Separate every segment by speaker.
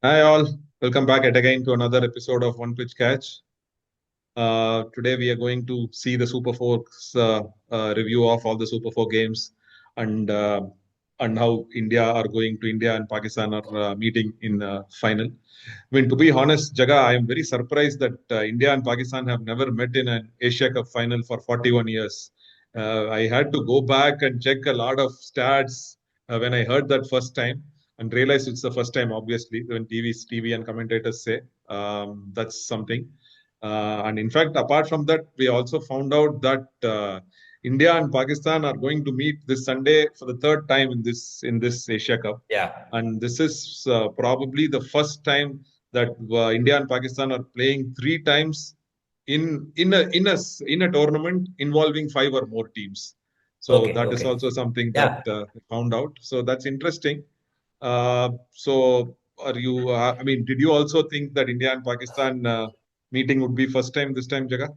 Speaker 1: Hi all, welcome back yet again to another episode of One Pitch Catch. Today we are going to see the Super Four's review of all the Super Four games and uh, and how India and Pakistan are meeting in final. I mean, to be honest, Jaga, I am very surprised that India and Pakistan have never met in an Asia Cup final for 41 years. I had to go back and check a lot of stats when I heard that first time and realized it's the first time, obviously, when TV and commentators say that's something. And in fact, apart from that, we also found out that India and Pakistan are going to meet this Sunday for the third time in this Asia Cup,
Speaker 2: Yeah,
Speaker 1: and this is probably the first time that India and Pakistan are playing three times in a tournament involving five or more teams. So
Speaker 2: okay,
Speaker 1: that is
Speaker 2: okay.
Speaker 1: also something that
Speaker 2: Yeah.
Speaker 1: I found out. So that's interesting. So are you? I mean, did you also think that India and Pakistan meeting would be first time this time, Jaga?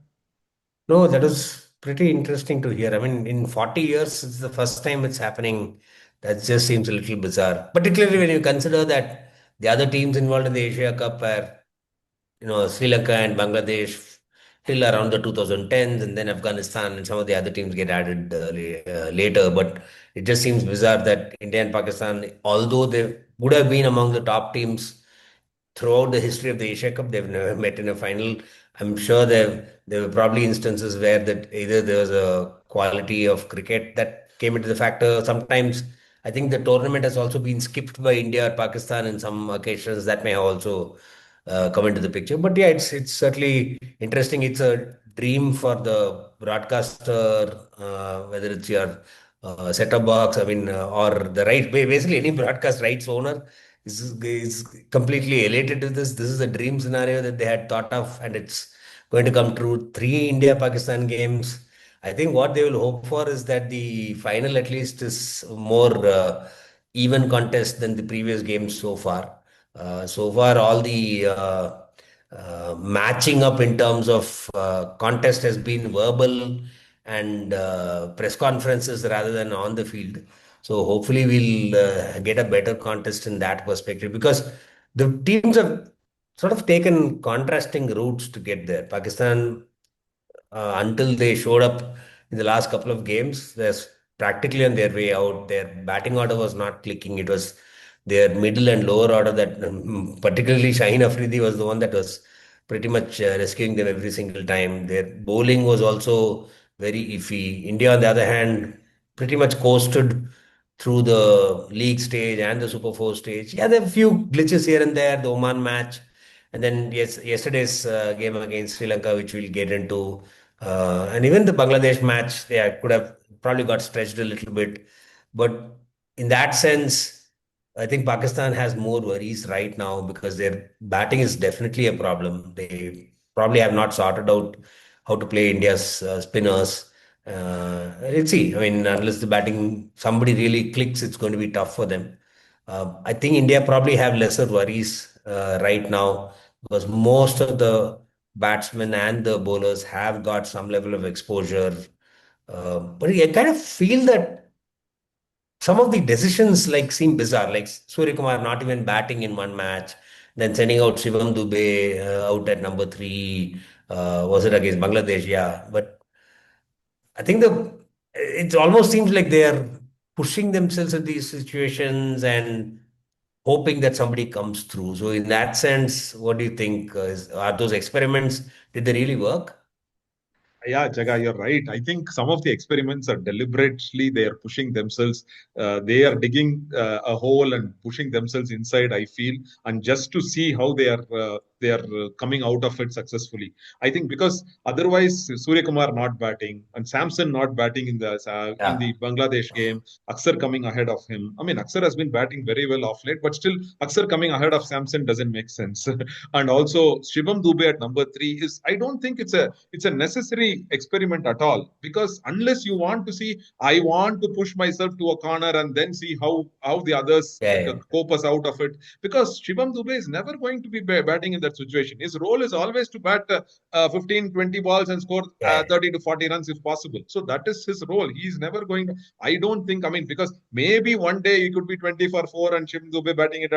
Speaker 2: No, that was pretty interesting to hear. I mean, in 40 years, it's the first time it's happening. That just seems a little bizarre. Particularly when you consider that the other teams involved in the Asia Cup are, Sri Lanka and Bangladesh till around the 2010s, and then Afghanistan and some of the other teams get added later. But it just seems bizarre that India and Pakistan, although they would have been among the top teams throughout the history of the Asia Cup, they've never met in a final. I'm sure there were probably instances where that either there was a quality of cricket that came into the factor. Sometimes I think the tournament has also been skipped by India or Pakistan in some occasions that may have also come into the picture. But yeah, it's certainly interesting. It's a dream for the broadcaster, whether it's your set-top box, I mean, or the right, basically any broadcast rights owner is completely elated to this. This is a dream scenario that they had thought of, and it's going to come true. Three India-Pakistan games. I think what they will hope for is that the final at least is more even contest than the previous games so far. So far, all the matching up in terms of contest has been verbal and press conferences rather than on the field. So hopefully we'll get a better contest in that perspective because the teams have sort of taken contrasting routes to get there. Pakistan, until they showed up in the last couple of games, they're practically on their way out. Their batting order was not clicking. It was their middle and lower order that, particularly Shaheen Afridi, was the one that was pretty much rescuing them every single time. Their bowling was also very iffy. India, on the other hand, pretty much coasted through the league stage and the Super Four stage. Yeah, there are a few glitches here and there. The Oman match, and then yesterday's game against Sri Lanka, which we'll get into, and even the Bangladesh match, yeah, could have probably got stretched a little bit. But in that sense, I think Pakistan has more worries right now because their batting is definitely a problem. They probably have not sorted out how to play India's spinners. Let's see. I mean, unless the batting somebody really clicks, it's going to be tough for them. I think India probably have lesser worries right now because most of the batsmen and the bowlers have got some level of exposure. But I kind of feel that some of the decisions like seem bizarre, like Surya Kumar not even batting in one match, then sending out Shivam Dube out at number three. Was it against Bangladesh? Yeah, but I think the it almost seems like they are pushing themselves in these situations and hoping that somebody comes through. So in that sense, what do you think? Are those experiments, did they really work?
Speaker 1: Yeah, Jaga, you're right. I think some of the experiments are deliberately they are pushing themselves. They are digging a hole and pushing themselves inside. I feel, and just to see how they are coming out of it successfully. I think because otherwise Surya Kumar not batting and Samson not batting in the
Speaker 2: Yeah.
Speaker 1: Bangladesh game, Axar coming ahead of him. I mean, Axar has been batting very well off late, but still Axar coming ahead of Samson doesn't make sense. And also Shivam Dube at number three is I don't think it's a necessary experiment at all because unless you want to see I want to push myself to a corner and then see how the others
Speaker 2: Yeah, yeah.
Speaker 1: cope us out of it because Shivam Dube is never going to be batting in that situation. His role is always to bat 15, 20 balls and score
Speaker 2: Yeah,
Speaker 1: 30 to 40 runs if possible. So that is his role. He's never going to, I don't think, I mean, because maybe one day he could be 20 for 4 and Shim Dube batting at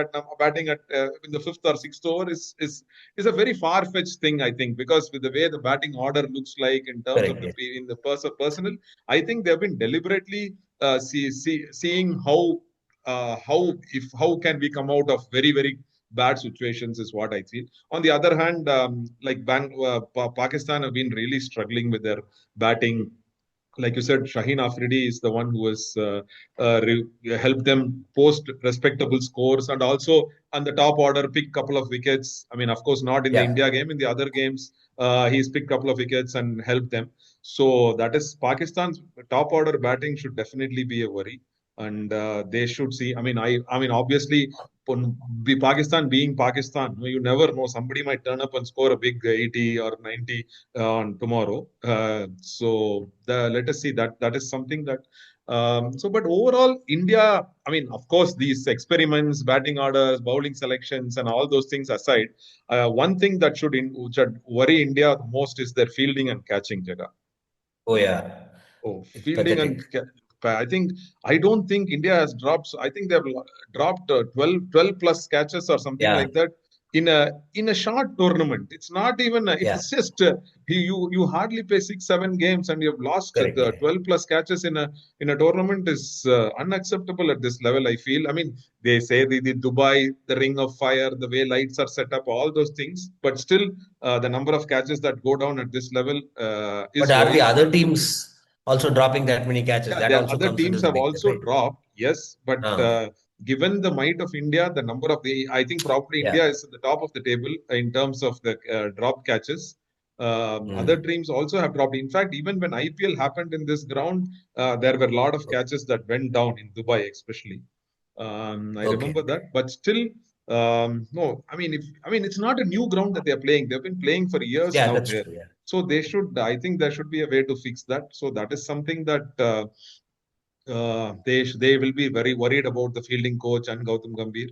Speaker 1: in the fifth or sixth over is a very far-fetched thing, I think, because with the way the batting order looks like in terms of
Speaker 2: correct.
Speaker 1: the
Speaker 2: Yes.
Speaker 1: in the personal, I think they've been deliberately seeing how can we come out of very bad situations is what I feel. On the other hand, like Pakistan have been really struggling with their batting. Like you said, Shaheen Afridi is the one who has helped them post respectable scores and also on the top order pick couple of wickets. I mean, of course, not in the
Speaker 2: Yeah.
Speaker 1: India game. In the other games, he's picked a couple of wickets and helped them. So that is Pakistan's top order batting should definitely be a worry, and they should see. I mean, obviously, be Pakistan being Pakistan, you never know. Somebody might turn up and score a big 80 or 90 on tomorrow. Let us see that is something that. But overall, India. I mean, of course, these experiments, batting orders, bowling selections, and all those things aside, one thing that should worry India the most is their fielding and catching, Jaga.
Speaker 2: Oh, yeah.
Speaker 1: Oh,
Speaker 2: It's
Speaker 1: fielding
Speaker 2: pathetic.
Speaker 1: and I think I don't think India has dropped. I think they've dropped 12 plus catches or something
Speaker 2: Yeah.
Speaker 1: like that in a short tournament. It's not even.
Speaker 2: Yeah.
Speaker 1: It's just you hardly play 6 7 games and you've lost
Speaker 2: Correct.
Speaker 1: the
Speaker 2: Yeah.
Speaker 1: 12 plus catches in a tournament is unacceptable at this level. I feel. I mean, they say the Dubai, the Ring of Fire, the way lights are set up, all those things, but still the number of catches that go down at this level
Speaker 2: But
Speaker 1: is
Speaker 2: are the
Speaker 1: worrying.
Speaker 2: other teams also dropping that many catches?
Speaker 1: Yeah,
Speaker 2: That
Speaker 1: the
Speaker 2: also
Speaker 1: other
Speaker 2: comes into
Speaker 1: teams
Speaker 2: the
Speaker 1: have
Speaker 2: picture,
Speaker 1: also
Speaker 2: right?
Speaker 1: dropped, yes, but
Speaker 2: Ah,
Speaker 1: given the might of India, the number of the I think probably India
Speaker 2: yeah.
Speaker 1: is at the top of the table in terms of the drop catches. Other
Speaker 2: Mm.
Speaker 1: teams also have dropped. In fact, even when IPL happened in this ground, there were a lot of
Speaker 2: Okay.
Speaker 1: catches that went down in Dubai, especially. I
Speaker 2: Okay.
Speaker 1: remember that, but still, no. I mean, it's not a new ground that they are playing. They've been playing for years
Speaker 2: Yeah,
Speaker 1: now
Speaker 2: that's
Speaker 1: there.
Speaker 2: true. Yeah.
Speaker 1: So they should. I think there should be a way to fix that. So that is something that. They will be very worried about the fielding coach and Gautam Gambhir.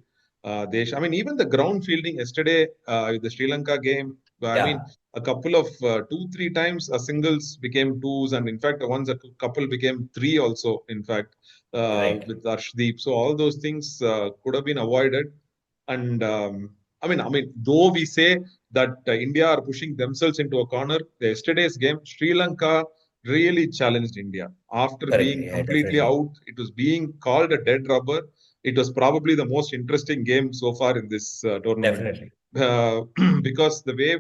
Speaker 1: I mean, even the ground fielding yesterday, the Sri Lanka game. I mean,
Speaker 2: Yeah.
Speaker 1: a couple of 2 3 times singles became twos, and in fact, once a couple became three also. In fact,
Speaker 2: Right.
Speaker 1: with Arshdeep, so all those things could have been avoided. And though we say that India are pushing themselves into a corner, yesterday's game, Sri Lanka really challenged India. After
Speaker 2: Correct.
Speaker 1: being
Speaker 2: Yeah,
Speaker 1: completely
Speaker 2: definitely.
Speaker 1: out, it was being called a dead rubber. It was probably the most interesting game so far in this tournament
Speaker 2: Definitely.
Speaker 1: uh, because the way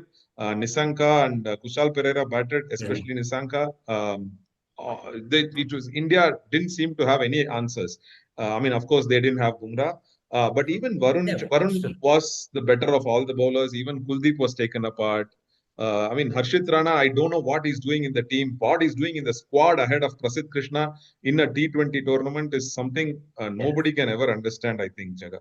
Speaker 1: Nisanka and Kushal Pereira batted,
Speaker 2: Mm.
Speaker 1: especially Nisanka, it was India didn't seem to have any answers. I mean, of course, they didn't have Bumrah, but even
Speaker 2: Yeah, but
Speaker 1: Varun
Speaker 2: still.
Speaker 1: was the better of all the bowlers. Even Kuldeep was taken apart. I mean, Harshit Rana, I don't know what he's doing in the team. What he's doing in the squad ahead of Prasidh Krishna in a T20 tournament is something
Speaker 2: Yeah.
Speaker 1: nobody can ever understand, I think, Jaga.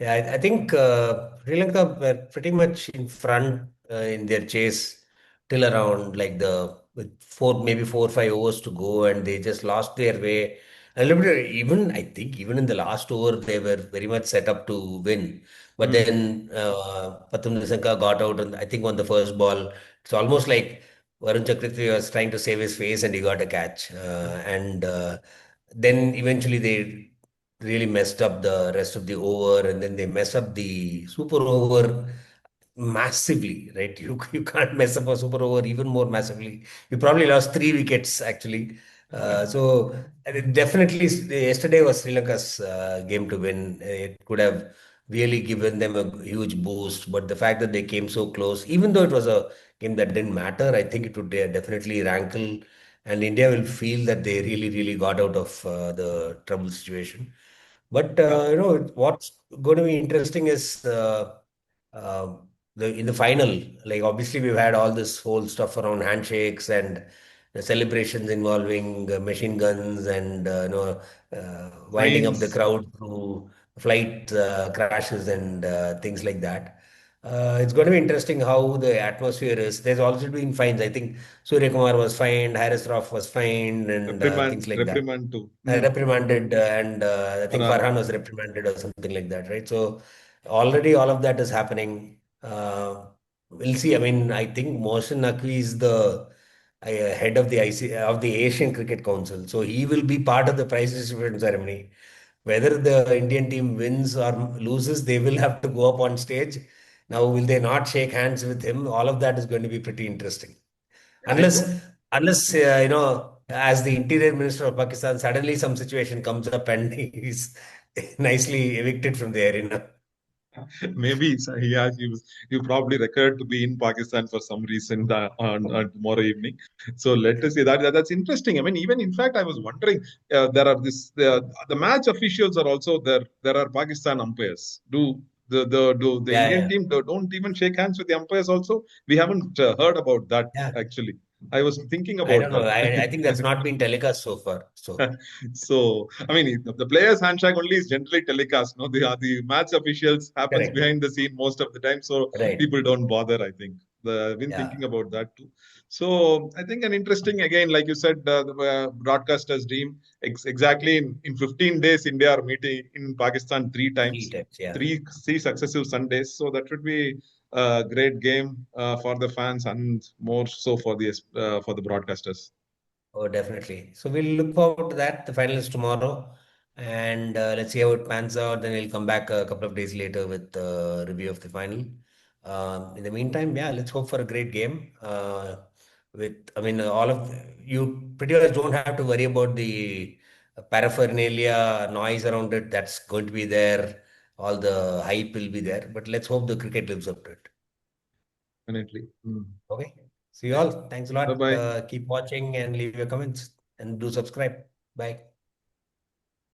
Speaker 2: Yeah, I think Sri Lanka were pretty much in front in their chase till around like the with maybe 4 or 5 overs to go, and they just lost their way a little bit. Even I think even in the last over, they were very much set up to win. But
Speaker 1: Hmm.
Speaker 2: then Pathum Nissanka got out, and I think on the first ball, it's almost like Varun Chakravarti was trying to save his face, and he got a catch. And then eventually they really messed up the rest of the over, and then they mess up the super over massively, right? You can't mess up a super over even more massively. You probably lost 3 wickets actually. So definitely yesterday was Sri Lanka's game to win. It could have really given them a huge boost, but the fact that they came so close, even though it was a game that didn't matter, I think it would definitely rankle, and India will feel that they really got out of the trouble situation. But
Speaker 1: Yeah.
Speaker 2: what's going to be interesting is uh, in the final. Like obviously we've had all this whole stuff around handshakes and the celebrations involving machine guns and winding up the
Speaker 1: Fines.
Speaker 2: crowd through flight crashes and things like that. It's going to be interesting how the atmosphere is. There's also been fines. I think Surya Kumar was fined, Harris Roth was fined, and things like that.
Speaker 1: Reprimand too. Hmm.
Speaker 2: Reprimanded, and I think
Speaker 1: Farhan.
Speaker 2: Farhan was reprimanded or something like that, right? So already all of that is happening. Uh, we'll see. I mean, I think Mohsin Naqvi is the head of the Asian Cricket Council, so he will be part of the prize distribution ceremony. Whether the Indian team wins or loses, they will have to go up on stage. Now, will they not shake hands with him? All of that is going to be pretty interesting.
Speaker 1: I
Speaker 2: Unless,
Speaker 1: don't.
Speaker 2: as the Interior Minister of Pakistan, suddenly some situation comes up and he's nicely evicted from the arena.
Speaker 1: Maybe you probably required to be in Pakistan for some reason on tomorrow evening. So let us see that's interesting. I mean, even in fact, I was wondering there are the match officials are also there. There are Pakistan umpires. Do the
Speaker 2: Yeah,
Speaker 1: Indian
Speaker 2: yeah,
Speaker 1: team don't even shake hands with the umpires? Also, we haven't heard about that
Speaker 2: yeah.
Speaker 1: actually. I was thinking
Speaker 2: I
Speaker 1: about
Speaker 2: don't know.
Speaker 1: that.
Speaker 2: I think that's not been telecast so far. So
Speaker 1: So, I mean, the players' handshake only is generally telecast. No, the match officials happens
Speaker 2: correct.
Speaker 1: behind the scene most of the time, so
Speaker 2: Right.
Speaker 1: people don't bother. I think I've been thinking
Speaker 2: Yeah.
Speaker 1: about that too. So, I think an interesting again, like you said, the broadcasters' dream. Exactly in 15 days, India are meeting in Pakistan three
Speaker 2: Three
Speaker 1: times,
Speaker 2: times. Yeah.
Speaker 1: three successive Sundays. So that would be a great game for the fans and more so for the broadcasters.
Speaker 2: Oh, definitely. So we'll look forward to that. The final is tomorrow, and let's see how it pans out. Then we'll come back a couple of days later with the review of the final. In the meantime, yeah, let's hope for a great game. I mean, all of you pretty much don't have to worry about the paraphernalia, noise around it. That's going to be there. All the hype will be there. But let's hope the cricket lives up to it.
Speaker 1: Definitely.
Speaker 2: Okay. See you all. Thanks a
Speaker 1: Bye
Speaker 2: lot.
Speaker 1: bye.
Speaker 2: Keep watching and leave your comments and do subscribe. Bye.